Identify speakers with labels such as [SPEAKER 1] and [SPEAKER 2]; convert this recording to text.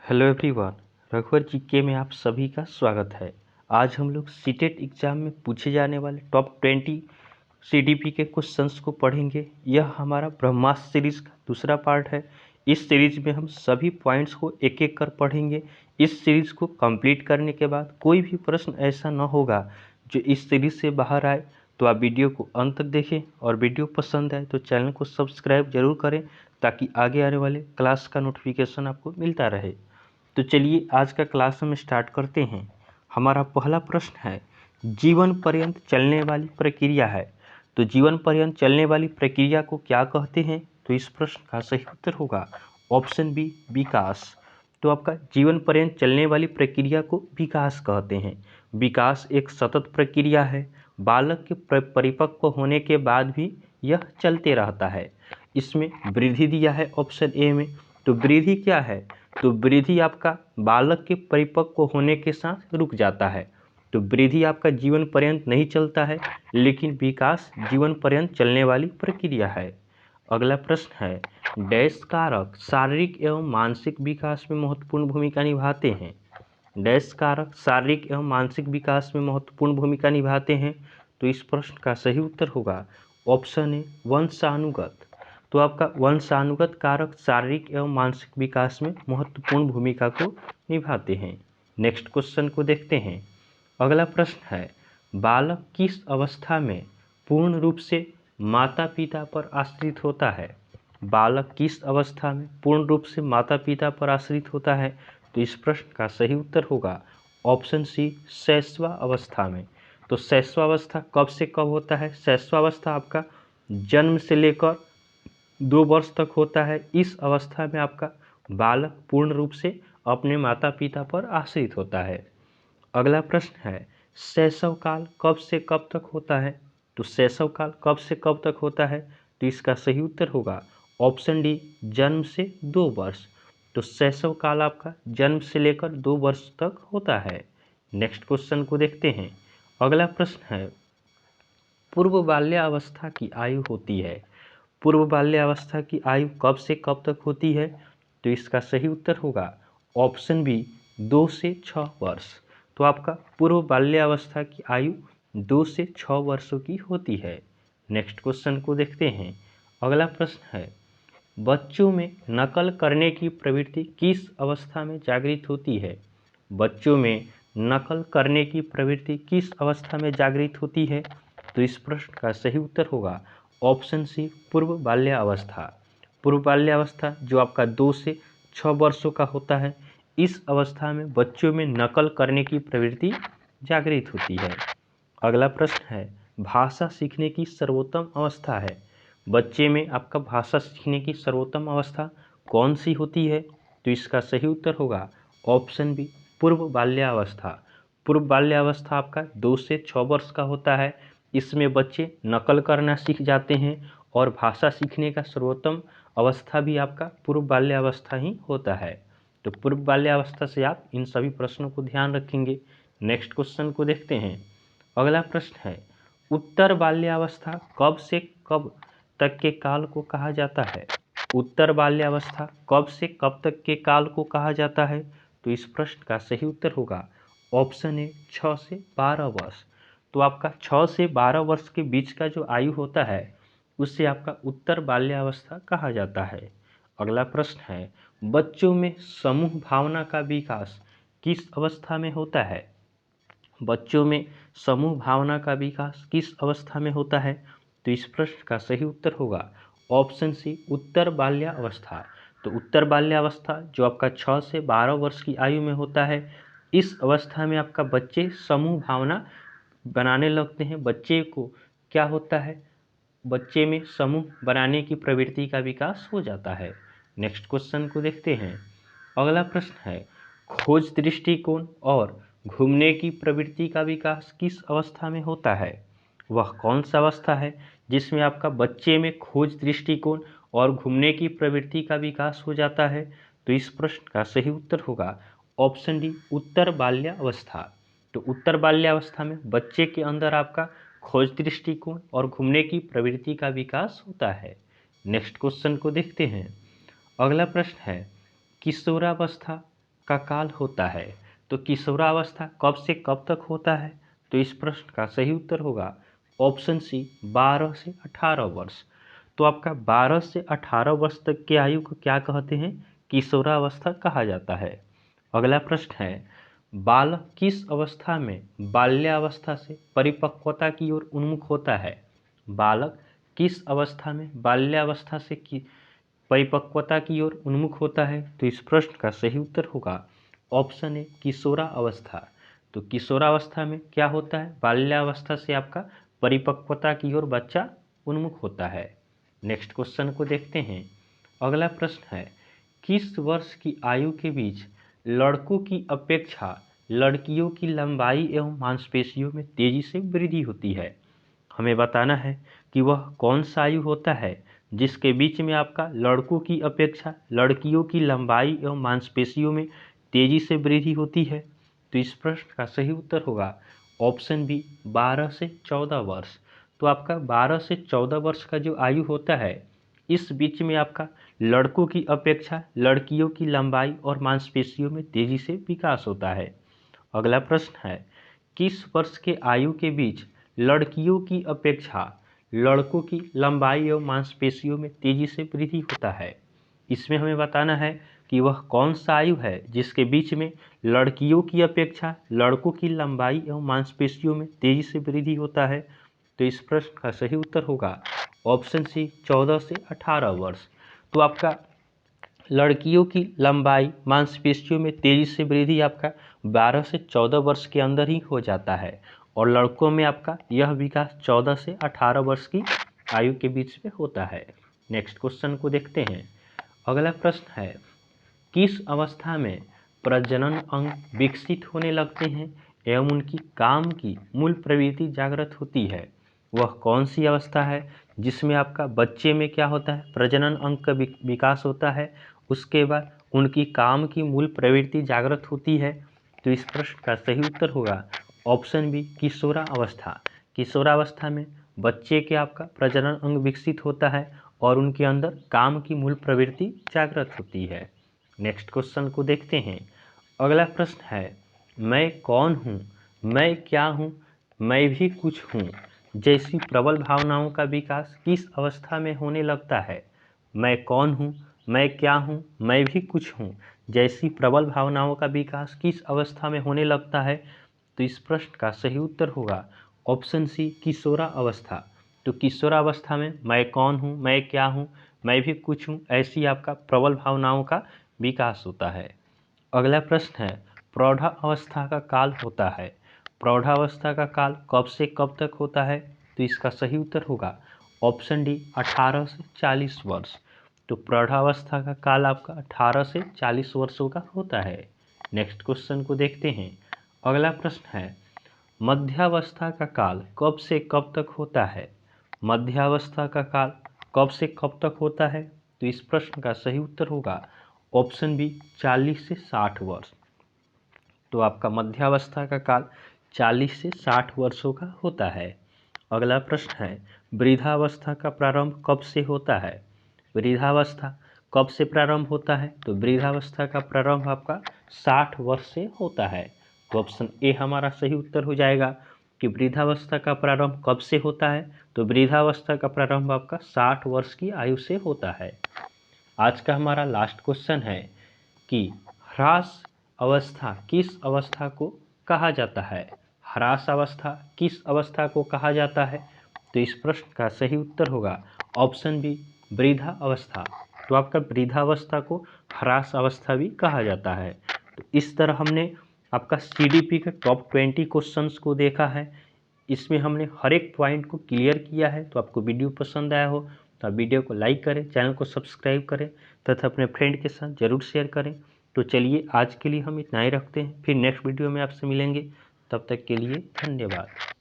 [SPEAKER 1] Hello everyone, रघुवर GK में आप सभी का स्वागत है। आज हम लोग सीटेट एग्जाम में पूछे जाने वाले टॉप 20 सीडीपी के क्वेश्चंस को पढ़ेंगे। यह हमारा ब्रह्मास्त्र सीरीज का दूसरा पार्ट है। इस सीरीज में हम सभी पॉइंट्स को एक एक कर पढ़ेंगे। इस सीरीज को कंप्लीट करने के बाद कोई भी प्रश्न ऐसा न होगा जो इस सीरीज से बाहर आए, तो आप वीडियो को अंत तक देखें और वीडियो पसंद आए तो चैनल को सब्सक्राइब जरूर करें ताकि आगे आने वाले क्लास का नोटिफिकेशन आपको मिलता रहे। तो चलिए आज का क्लास हम स्टार्ट करते हैं। हमारा पहला प्रश्न है, जीवन पर्यंत चलने वाली प्रक्रिया है। तो जीवन पर्यंत चलने वाली प्रक्रिया को क्या कहते हैं? तो इस प्रश्न का सही उत्तर होगा ऑप्शन बी, विकास। तो आपका जीवन पर्यंत चलने वाली प्रक्रिया को विकास कहते हैं। विकास एक सतत प्रक्रिया है। बालक के परिपक्व होने के बाद भी यह चलते रहता है। इसमें वृद्धि दिया है ऑप्शन ए में। तो वृद्धि क्या है? तो वृद्धि आपका बालक के परिपक्व होने के साथ रुक जाता है। तो वृद्धि आपका जीवन पर्यंत नहीं चलता है, लेकिन विकास जीवन पर्यंत चलने वाली प्रक्रिया है। अगला प्रश्न है, डैश कारक शारीरिक एवं मानसिक विकास में महत्वपूर्ण भूमिका निभाते हैं। डैश कारक शारीरिक एवं मानसिक विकास में महत्वपूर्ण भूमिका निभाते हैं। तो इस प्रश्न का सही उत्तर होगा ऑप्शन ए, वंशानुगत। तो आपका वंशानुगत कारक शारीरिक एवं मानसिक विकास में महत्वपूर्ण भूमिका को निभाते हैं। नेक्स्ट क्वेश्चन को देखते हैं। अगला प्रश्न है, बालक किस अवस्था में पूर्ण रूप से माता पिता पर आश्रित होता है। बालक किस अवस्था में पूर्ण रूप से माता पिता पर आश्रित होता है? तो इस प्रश्न का सही उत्तर होगा ऑप्शन सी, शैशवा अवस्था में। तो शैशवावस्था कब से कब होता है? शैशवावस्था आपका जन्म से लेकर 2 वर्ष तक होता है। इस अवस्था में आपका बालक पूर्ण रूप से अपने माता पिता पर आश्रित होता है। अगला प्रश्न है, शैशव काल कब से कब तक होता है? तो शैशव काल कब से कब तक होता है? तो इसका सही उत्तर होगा ऑप्शन डी, जन्म से 2 वर्ष। तो शैशव काल आपका जन्म से लेकर 2 वर्ष तक होता है। नेक्स्ट क्वेश्चन को देखते हैं। अगला प्रश्न है, पूर्व बाल्यावस्था की आयु होती है। पूर्व बाल्यावस्था की आयु कब से कब तक होती है? तो इसका सही उत्तर होगा ऑप्शन बी, 2 से 6 वर्ष। तो आपका पूर्व बाल्यावस्था की आयु 2 से 6 वर्षों की होती है। नेक्स्ट क्वेश्चन को देखते हैं। अगला प्रश्न है, बच्चों में नकल करने की प्रवृत्ति किस अवस्था में जागृत होती है। बच्चों में नकल करने की प्रवृत्ति किस अवस्था में जागृत होती है? तो इस प्रश्न का सही उत्तर होगा ऑप्शन सी, पूर्व बाल्यावस्था। पूर्व बाल्यावस्था जो आपका 2 से 6 वर्षों का होता है, इस अवस्था में बच्चों में नकल करने की प्रवृत्ति जागृत होती है। अगला प्रश्न है, भाषा सीखने की सर्वोत्तम अवस्था है। बच्चे में आपका भाषा सीखने की सर्वोत्तम अवस्था कौन सी होती है? तो इसका सही उत्तर होगा ऑप्शन बी, पूर्व बाल्यावस्था। पूर्व बाल्यावस्था आपका 2 से 6 वर्ष का होता है। इसमें बच्चे नकल करना सीख जाते हैं और भाषा सीखने का सर्वोत्तम अवस्था भी आपका पूर्व बाल्यावस्था ही होता है। तो पूर्व बाल्यावस्था से आप इन सभी प्रश्नों को ध्यान रखेंगे। नेक्स्ट क्वेश्चन को देखते हैं। अगला प्रश्न है, उत्तर बाल्यावस्था कब से कब तक के काल को कहा जाता है। उत्तर बाल्यावस्था कब से कब तक के काल को कहा जाता है? तो इस प्रश्न का सही उत्तर होगा ऑप्शन ए, 6 से 12 वर्ष। तो आपका 6 से 12 वर्ष के बीच का जो आयु होता है उससे आपका उत्तर बाल्यावस्था कहा जाता है। अगला प्रश्न है, बच्चों में समूह भावना का विकास किस अवस्था में होता है। बच्चों में समूह भावना का विकास किस अवस्था में होता है? तो इस प्रश्न का सही उत्तर होगा ऑप्शन सी, उत्तर बाल्यावस्था। तो उत्तर बाल्यावस्था जो आपका 6 से 12 वर्ष की आयु में होता है, इस अवस्था में आपका बच्चे समूह भावना बनाने लगते हैं। बच्चे को क्या होता है, बच्चे में समूह बनाने की प्रवृत्ति का विकास हो जाता है। नेक्स्ट क्वेश्चन को देखते हैं। अगला प्रश्न है, खोज दृष्टिकोण और घूमने की प्रवृत्ति का विकास किस अवस्था में होता है। वह कौन सा अवस्था है जिसमें आपका बच्चे में खोज दृष्टिकोण और घूमने की प्रवृत्ति का विकास हो जाता है? तो इस प्रश्न का सही उत्तर होगा ऑप्शन डी, उत्तर बाल्यावस्था। तो उत्तर बाल्यावस्था में बच्चे के अंदर आपका खोज दृष्टिकोण और घूमने की प्रवृत्ति का विकास होता है। नेक्स्ट क्वेश्चन को देखते हैं। अगला प्रश्न है, किशोरावस्था का काल होता है? तो किशोरावस्था कब से कब तक होता है? तो इस प्रश्न का सही उत्तर होगा ऑप्शन सी 12 से 18 वर्ष। तो आपका 12 से 18 वर्ष तक के आयु को क्या कहते हैं? किशोरावस्था कहा जाता है। अगला प्रश्न है, बालक किस अवस्था में बाल्यावस्था से परिपक्वता की ओर उन्मुख होता है? बालक किस अवस्था में बाल्यावस्था से परिपक्वता की ओर उन्मुख होता है? तो इस प्रश्न का सही उत्तर होगा ऑप्शन ए किशोरा अवस्था। तो किशोरावस्था में क्या होता है? बाल्यावस्था से आपका परिपक्वता की ओर बच्चा उन्मुख होता है। नेक्स्ट क्वेश्चन को देखते हैं। अगला प्रश्न है, किस वर्ष की आयु के बीच लड़कों की अपेक्षा लड़कियों की लंबाई एवं मांसपेशियों में तेजी से वृद्धि होती है? हमें बताना है कि वह कौन सा आयु होता है जिसके बीच में आपका लड़कों की अपेक्षा लड़कियों की लंबाई एवं मांसपेशियों में तेजी से वृद्धि होती है। तो इस प्रश्न का सही उत्तर होगा ऑप्शन बी 12 से 14 वर्ष। तो आपका 12 से 14 वर्ष का जो आयु होता है, इस बीच में आपका लड़कों की अपेक्षा लड़कियों की लंबाई और मांसपेशियों में तेजी से विकास होता है। अगला प्रश्न है, किस वर्ष के आयु के बीच लड़कियों की अपेक्षा लड़कों की लंबाई एवं मांसपेशियों में तेजी से वृद्धि होता है? इसमें हमें बताना है कि वह कौन सा आयु है जिसके बीच में लड़कियों की अपेक्षा लड़कों की लंबाई एवं मांसपेशियों में तेजी से वृद्धि होता है। तो इस प्रश्न का सही उत्तर होगा ऑप्शन सी 14 से 18 वर्ष। तो आपका लड़कियों की लंबाई मांसपेशियों में तेजी से वृद्धि आपका 12 से 14 वर्ष के अंदर ही हो जाता है और लड़कों में आपका यह विकास 14 से 18 वर्ष की आयु के बीच में होता है। नेक्स्ट क्वेश्चन को देखते हैं। अगला प्रश्न है, किस अवस्था में प्रजनन अंग विकसित होने लगते हैं एवं उनकी काम की मूल प्रवृत्ति जागृत होती है? वह कौन सी अवस्था है जिसमें आपका बच्चे में क्या होता है? प्रजनन अंग का विकास होता है, उसके बाद उनकी काम की मूल प्रवृत्ति जागृत होती है। तो इस प्रश्न का सही उत्तर होगा ऑप्शन बी किशोरा अवस्था। किशोरावस्था में बच्चे के आपका प्रजनन अंग विकसित होता है और उनके अंदर काम की मूल प्रवृत्ति जागृत होती है। नेक्स्ट क्वेश्चन को देखते हैं। अगला प्रश्न है, मैं कौन हूँ, मैं क्या हूँ, मैं भी कुछ हूँ जैसी प्रबल भावनाओं का विकास किस अवस्था में होने लगता है? मैं कौन हूँ, मैं क्या हूँ, मैं भी कुछ हूँ जैसी प्रबल भावनाओं का विकास किस अवस्था में होने लगता है? तो इस प्रश्न का सही उत्तर होगा ऑप्शन सी किशोरा अवस्था। तो किशोरावस्था में मैं कौन हूँ, मैं क्या हूँ, मैं भी कुछ हूँ ऐसी आपका प्रबल भावनाओं का विकास होता है। अगला प्रश्न है, प्रौढ़ा अवस्था का काल होता है। प्रौढ़ावस्था का काल कब से कब तक होता है? तो इसका सही उत्तर होगा ऑप्शन डी 18 से 40 वर्ष। तो प्रौढ़ावस्था का काल आपका 18 से 40 वर्षों का होता है। नेक्स्ट क्वेश्चन को देखते हैं। अगला प्रश्न है, मध्यावस्था का काल कब से कब तक होता है? मध्यावस्था का काल कब से कब तक होता है? तो इस प्रश्न का सही उत्तर होगा ऑप्शन बी 40 से 60 वर्ष। तो आपका मध्यावस्था का काल 40 से 60 वर्षों का होता है। अगला प्रश्न है, वृद्धावस्था का प्रारंभ कब से होता है? वृद्धावस्था कब से प्रारंभ होता है? तो वृद्धावस्था का प्रारंभ आपका 60 वर्ष से होता है। तो ऑप्शन ए हमारा सही उत्तर हो जाएगा कि वृद्धावस्था का प्रारंभ कब से होता है? तो वृद्धावस्था का प्रारंभ आपका 60 वर्ष की आयु से होता है। आज का हमारा लास्ट क्वेश्चन है कि ह्रास अवस्था किस अवस्था को कहा जाता है? ह्रास अवस्था किस अवस्था को कहा जाता है? तो इस प्रश्न का सही उत्तर होगा ऑप्शन बी वृद्धा अवस्था। तो आपका वृद्धावस्था को ह्रास अवस्था भी कहा जाता है। तो इस तरह हमने आपका सीडीपी के टॉप 20 क्वेश्चंस को देखा है। इसमें हमने हर एक पॉइंट को क्लियर किया है। तो आपको वीडियो पसंद आया हो तो आप वीडियो को लाइक करें, चैनल को सब्सक्राइब करें तथा अपने फ्रेंड के साथ ज़रूर शेयर करें। तो चलिए आज के लिए हम इतना ही रखते हैं, फिर नेक्स्ट वीडियो में आपसे मिलेंगे। तब तक के लिए धन्यवाद।